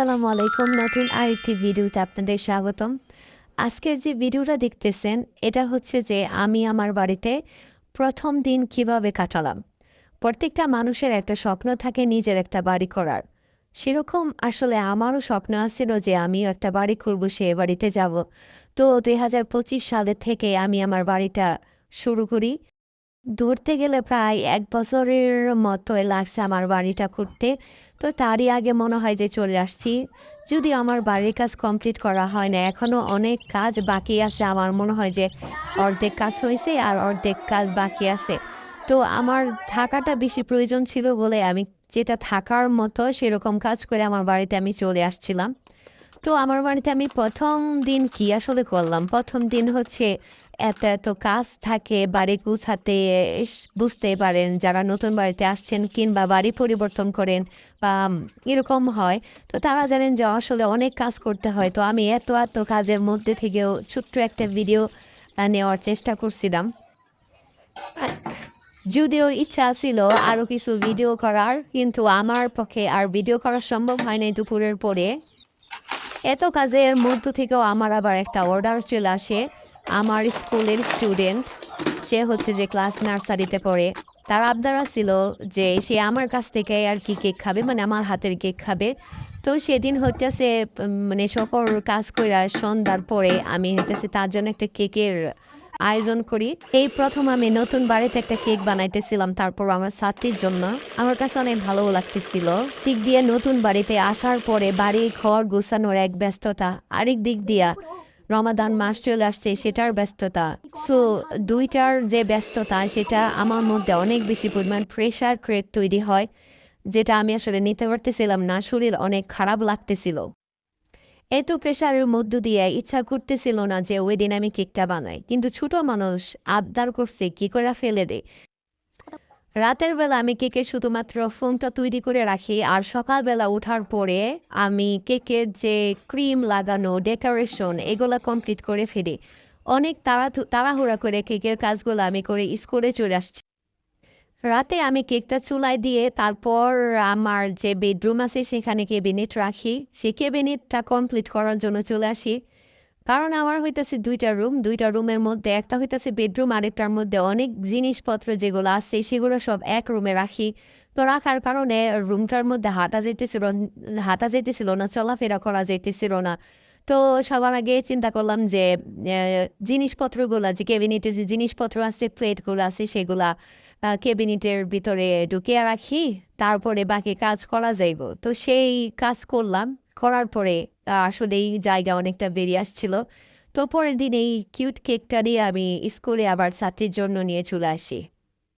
আসসালামু আলাইকুম। নতুন আরেকটি ভিডিওতে আপনাদের স্বাগতম। আজকের যে ভিডিওটা দেখতেছেন এটা হচ্ছে যে আমি আমার বাড়িতে প্রথম দিন কিভাবে কাটালাম। প্রত্যেকটা মানুষের একটা স্বপ্ন থাকে নিজের একটা বাড়ি করার। সেরকম আসলে আমারও স্বপ্ন আছিল যে আমিও একটা বাড়ি করব, সে বাড়িতে যাব। তো ২০২৫ সালের থেকে আমি আমার বাড়িটা শুরু করি। ধরতে গেলে প্রায় ১ বছরের মতোই লাগছে আমার বাড়িটা করতে। তো তারই আগে মনে হয় যে চলে আসছি। যদিও আমার বাড়ির কাজ কমপ্লিট করা হয় না। এখনো অনেক কাজ বাকি আছে। আমার মনে হয় যে অর্ধেক কাজ হইছে আর অর্ধেক কাজ বাকি আছে। তো আমার থাকাটা বেশি প্রয়োজন ছিল বলে আমি যেটা থাকার মতো সেরকম কাজ করে আমার বাড়িতে আমি চলে আসছিলাম। তো আমার বাড়িতে আমি ১ম দিন কি আসলে করলাম? ১ম দিন হচ্ছে এত কাজ থাকে বাড়ি গুছাতে। বুঝতেই পারেন যারা নতুন বাড়িতে আসছেন কিংবা বাড়ি পরিবর্তন করেন বা এরকম হয়। তো তারা জানেন যে আসলে অনেক কাজ করতে হয়। তো আমি এত কাজের মধ্যে থেকেও ছোট্ট একটা ভিডিও নেওয়ার চেষ্টা করছিলাম। যদিও ইচ্ছা ছিল আরও কিছু ভিডিও করার, কিন্তু আমার পক্ষে আর ভিডিও করা সম্ভব হয় নাই দুপুরের পরে। এত কাজের মধ্য থেকেও আমার আবার একটা অর্ডার চলে আসে। আমার স্কুলের স্টুডেন্ট, সে হচ্ছে যে ক্লাস নার্সারিতে পড়ে। তার আবদার ছিল যে সে আমার কাছ থেকে আর কি কেক খাবে, মানে আমার হাতের কেক খাবে। তো সেদিন হইতেছে মানে সকল কাজ কইরা সন্ধ্যার পরে আমি হইতেছে তার জন্য একটা কেকের আয়োজন করি। এই প্রথম আমি নতুন বাড়িতে একটা কেক বানাইতেছিলাম, তারপর আমার ছাত্রীর জন্য। আমার কাছে অনেক ভালো লাগতেছিল। দিক দিয়ে নতুন বাড়িতে আসার পরে বাড়ি ঘর গোছানোর এক ব্যস্ততা, আরেক দিক দিয়া রমাদান মাস চলে আসছে সেটার ব্যস্ততা। সো দুইটার যে ব্যস্ততা সেটা আমার মধ্যে অনেক বেশি পরিমাণ প্রেশার ক্রিয়েট তৈরি হয়, যেটা আমি আসলে নিতে পারতেছিলাম না। শরীর অনেক খারাপ লাগতেছিল। এত প্রেশারের মধ্য দিয়ে ইচ্ছা করতেছিল না যে ওই দিন আমি কেকটা বানাই, কিন্তু ছোট মানুষ আবদার করছে কি করে ফেলে দে। রাতের বেলা আমি কেকের শুধুমাত্র ফোমটা তৈরি করে রাখি, আর সকালবেলা ওঠার পরে আমি কেকের যে ক্রিম লাগানো ডেকোরেশন এগুলো কমপ্লিট করে ফেলি। অনেক তাড়াহুড়া করে কেকের কাজগুলো আমি করে স্কুলে চলে আসছি। রাতে আমি কেকটা চুলায় দিয়ে তারপর আমার যে বেডরুম আছে সেখানে ক্যাবিনেট রাখি। সেই ক্যাবিনেটটা কমপ্লিট করার জন্য চলে আসি। কারণ আমার হইতেছে ২টা রুম। ২টা রুমের মধ্যে একটা হইতেছে বেডরুম, আরেকটার মধ্যে অনেক জিনিসপত্র যেগুলো আছে সেগুলো সব এক রুমে রাখি। তো রাখার কারণে রুমটার মধ্যে হাঁটা যাইতেছিল না, চলাফেরা করা যাইতেছিল না। তো সবার আগে চিন্তা করলাম যে জিনিসপত্রগুলা, যে ক্যাবিনেটে যে জিনিসপত্র আছে, প্লেটগুলো আছে, সেগুলা ক্যাবিনেটের ভিতরে ঢুকিয়ে রাখি। তারপরে বাকি কাজ করা যাইব। তো সেই কাজ করলাম। করার পরে আসলেই জায়গা অনেকটা বেরিয়ে আসছিল। তো পরের দিন এই কিউট কেকটা নিয়ে আমি স্কুলে আবার ছাত্রীর জন্য নিয়ে চলে আসি।